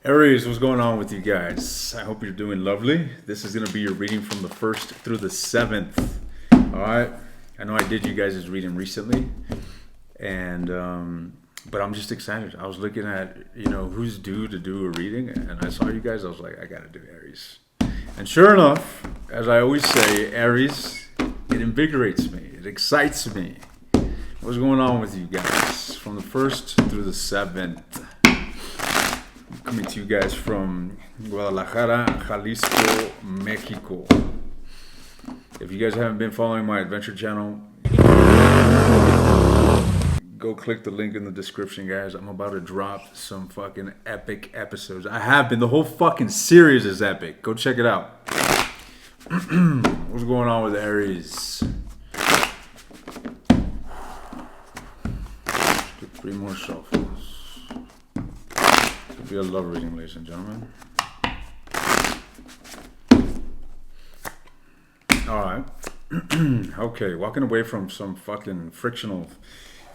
Aries, what's going on with you guys? I hope you're doing lovely. This is going to be your reading from the 1st through the 7th. All right. I know I did you guys' reading recently, and but I'm just excited. I was looking at who's due to do a reading, and I saw you guys. I was like, I got to do Aries. And sure enough, as I always say, Aries, it invigorates me. It excites me. What's going on with you guys from the 1st through the 7th? Coming to you guys from Guadalajara, Jalisco, Mexico. If you guys haven't been following my adventure channel, go click the link in the description, guys. I'm about to drop some fucking epic episodes. I have been. The whole fucking series is epic. Go check it out. What's going on with Aries? Get 3 more shuffles. Be a love reading, ladies and gentlemen. Alright. Okay, walking away from some fucking frictional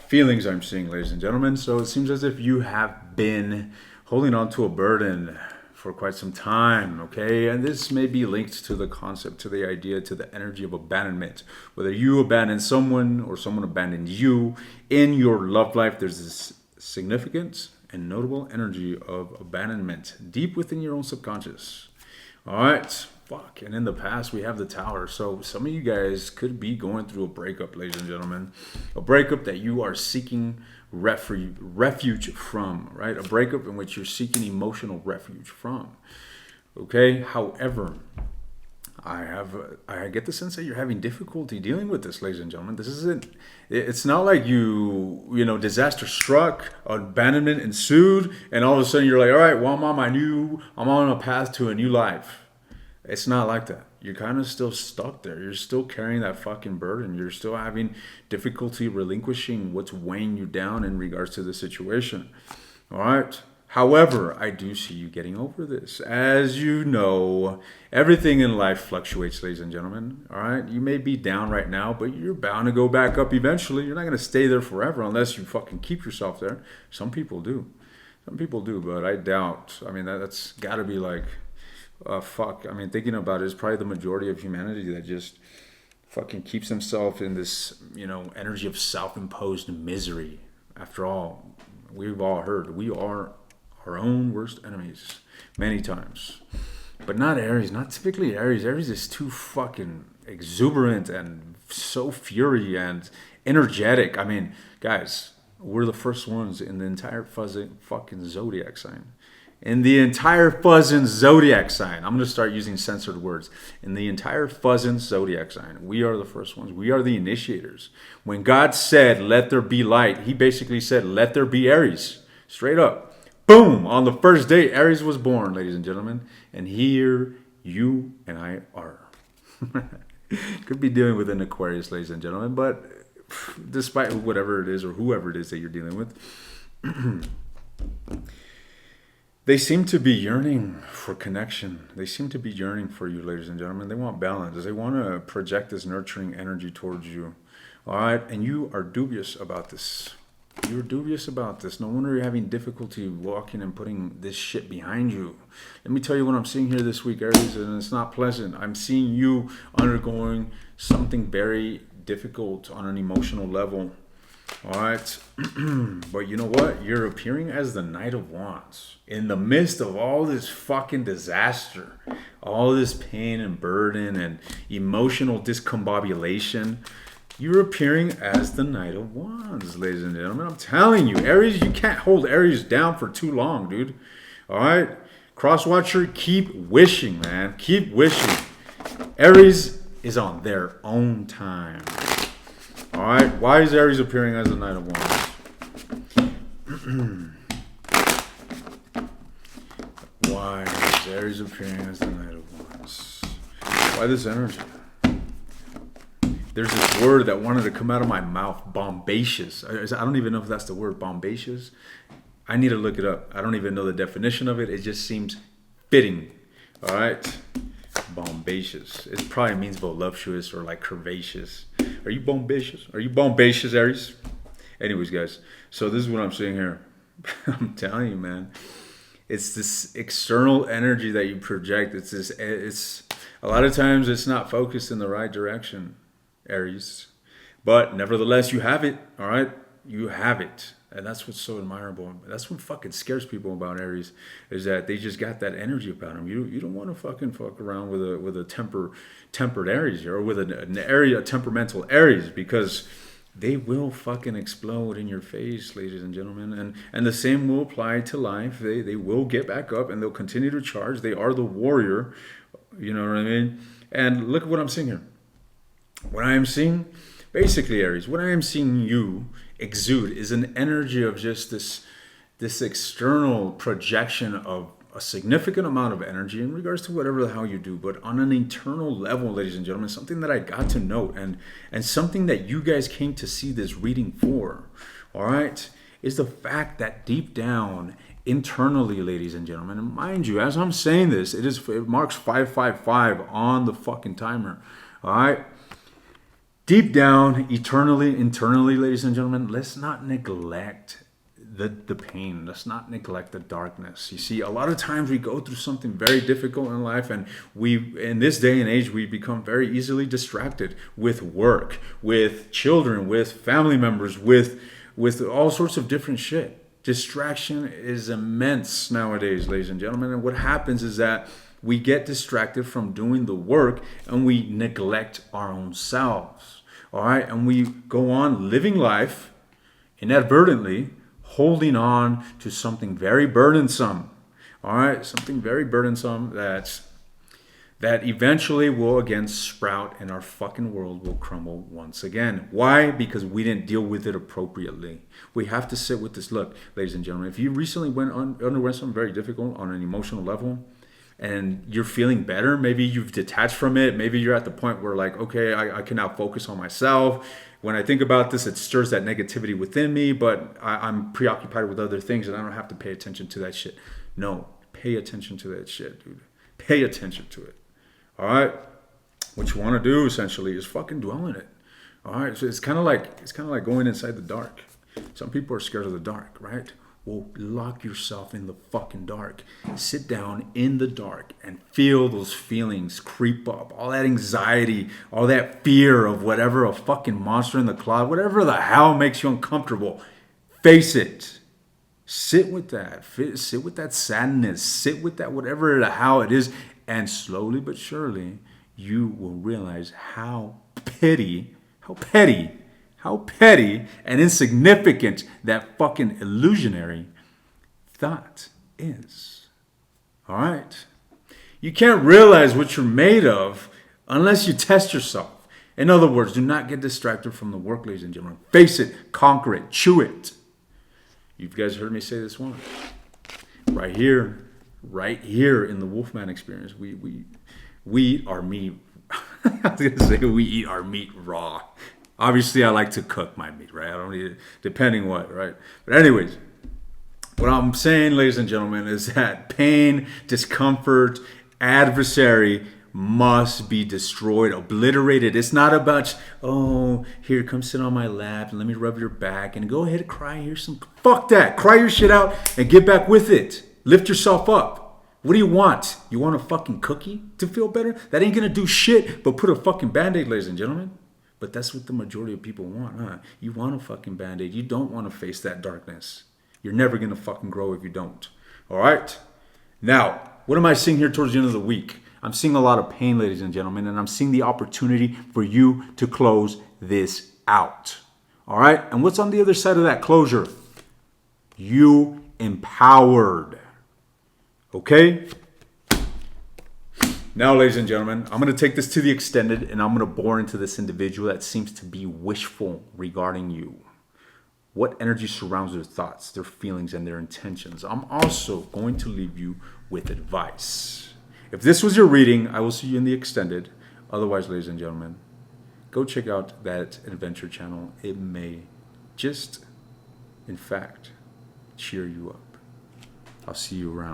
feelings I'm seeing, ladies and gentlemen. So it seems as if you have been holding on to a burden for quite some time, okay? And this may be linked to the concept, to the idea, to the energy of abandonment. Whether you abandon someone or someone abandoned you in your love life, there's this significance and notable energy of abandonment deep within your own subconscious. All right, fuck. And in the past, we have the Tower. So some of you guys could be going through a breakup, ladies and gentlemen. A breakup that you are seeking refuge from, right? A breakup in which you're seeking emotional refuge from. Okay, however, I get the sense that you're having difficulty dealing with this, ladies and gentlemen. It's not like disaster struck, abandonment ensued, and all of a sudden you're like, all right, well, Mom, I'm on a path to a new life. It's not like that. You're kind of still stuck there. You're still carrying that fucking burden. You're still having difficulty relinquishing what's weighing you down in regards to the situation. All right. However, I do see you getting over this. As you know, everything in life fluctuates, ladies and gentlemen. All right? You may be down right now, but you're bound to go back up eventually. You're not going to stay there forever unless you fucking keep yourself there. Some people do. Some people do, but I doubt. I mean, that's got to be like, fuck. I mean, thinking about it, it's probably the majority of humanity that just fucking keeps himself in this, energy of self-imposed misery. After all, we've all heard we are our own worst enemies many times. But not Aries, not typically Aries. Aries is too fucking exuberant and so fury and energetic. I mean, guys, we're the first ones in the entire fucking zodiac sign. In the entire fuzzin' zodiac sign. I'm going to start using censored words. In the entire fuzzin' zodiac sign, we are the first ones. We are the initiators. When God said, let there be light, he basically said, let there be Aries. Straight up. Boom! On the first day, Aries was born, ladies and gentlemen. And here you and I are. Could be dealing with an Aquarius, ladies and gentlemen. But despite whatever it is or whoever it is that you're dealing with, they seem to be yearning for connection. They seem to be yearning for you, ladies and gentlemen. They want balance. They want to project this nurturing energy towards you. All right? And you are dubious about this. You're dubious about this. No wonder you're having difficulty walking and putting this shit behind you. Let me tell you what I'm seeing here this week, Aries, and it's not pleasant. I'm seeing you undergoing something very difficult on an emotional level. All right. But you know what? You're appearing as the Knight of Wands. In the midst of all this fucking disaster, all this pain and burden and emotional discombobulation, you're appearing as the Knight of Wands, ladies and gentlemen. I'm telling you, Aries, you can't hold Aries down for too long, dude. All right? Crosswatcher, keep wishing, man. Keep wishing. Aries is on their own time. All right? Why is Aries appearing as the Knight of Wands? Why is Aries appearing as the Knight of Wands? Why this energy? There's this word that wanted to come out of my mouth, bombacious. I don't even know if that's the word, bombacious. I need to look it up. I don't even know the definition of it. It just seems fitting. All right? Bombacious. It probably means voluptuous or like curvaceous. Are you bombacious? Are you bombacious, Aries? Anyways, guys. So this is what I'm seeing here. I'm telling you, man. It's this external energy that you project. It's a lot of times it's not focused in the right direction, Aries. But nevertheless, you have it. All right, you have it, and that's what's so admirable. That's what fucking scares people about Aries, is that they just got that energy about them. You don't want to fuck around with a tempered Aries here, or with a temperamental Aries, because they will fucking explode in your face, ladies and gentlemen. And the same will apply to life. They will get back up and they'll continue to charge. They are the warrior. You know what I mean? And look at what I'm seeing here. What I am seeing, basically, Aries, what I am seeing you exude is an energy of just this external projection of a significant amount of energy in regards to whatever the hell you do, but on an internal level, ladies and gentlemen, something that I got to note, and something that you guys came to see this reading for, all right, is the fact that deep down internally, ladies and gentlemen, and mind you, as I'm saying this, it marks 555 on the fucking timer, all right. Deep down, internally, ladies and gentlemen, let's not neglect the pain. Let's not neglect the darkness. You see, a lot of times we go through something very difficult in life, and in this day and age, we become very easily distracted with work, with children, with family members, with all sorts of different shit. Distraction is immense nowadays, ladies and gentlemen. And what happens is that we get distracted from doing the work and we neglect our own selves. All right. And we go on living life inadvertently, holding on to something very burdensome. All right. Something very burdensome that eventually will again sprout and our fucking world will crumble once again. Why? Because we didn't deal with it appropriately. We have to sit with this. Look, ladies and gentlemen, if you recently underwent something very difficult on an emotional level, and you're feeling better, maybe you've detached from it, maybe you're at the point where like, okay, I can now focus on myself. When I think about this, it stirs that negativity within me, but I'm preoccupied with other things and I don't have to pay attention to that shit. No, pay attention to that shit, dude. Pay attention to it. All right? What you want to do essentially is fucking dwell in it. All right? So it's kind of like going inside the dark. Some people are scared of the dark, right? Well, lock yourself in the fucking dark. Sit down in the dark and feel those feelings creep up. All that anxiety, all that fear of whatever, a fucking monster in the cloud, whatever the hell makes you uncomfortable. Face it. Sit with that. Sit with that sadness. Sit with that whatever the hell it is. And slowly but surely, you will realize how petty and insignificant that fucking illusionary thought is. All right? You can't realize what you're made of unless you test yourself. In other words, do not get distracted from the work, ladies and gentlemen. Face it, conquer it, chew it. You guys heard me say this one. Right here in the Wolfman experience, we eat our meat. I was going to say we eat our meat raw. Obviously, I like to cook my meat, right? I don't eat it, depending what, right? But anyways, what I'm saying, ladies and gentlemen, is that pain, discomfort, adversary must be destroyed, obliterated. It's not about, oh, here, come sit on my lap and let me rub your back and go ahead and cry. Here's some, fuck that. Cry your shit out and get back with it. Lift yourself up. What do you want? You want a fucking cookie to feel better? That ain't gonna do shit but put a fucking Band-Aid, ladies and gentlemen. But that's what the majority of people want, huh? You want a fucking Band-Aid. You don't want to face that darkness. You're never gonna fucking grow if you don't. All right? Now, what am I seeing here towards the end of the week? I'm seeing a lot of pain, ladies and gentlemen, and I'm seeing the opportunity for you to close this out. All right? And what's on the other side of that closure? You empowered. Okay? Now, ladies and gentlemen, I'm going to take this to the extended and I'm going to bore into this individual that seems to be wishful regarding you. What energy surrounds their thoughts, their feelings, and their intentions? I'm also going to leave you with advice. If this was your reading, I will see you in the extended. Otherwise, ladies and gentlemen, go check out that adventure channel. It may just, in fact, cheer you up. I'll see you around.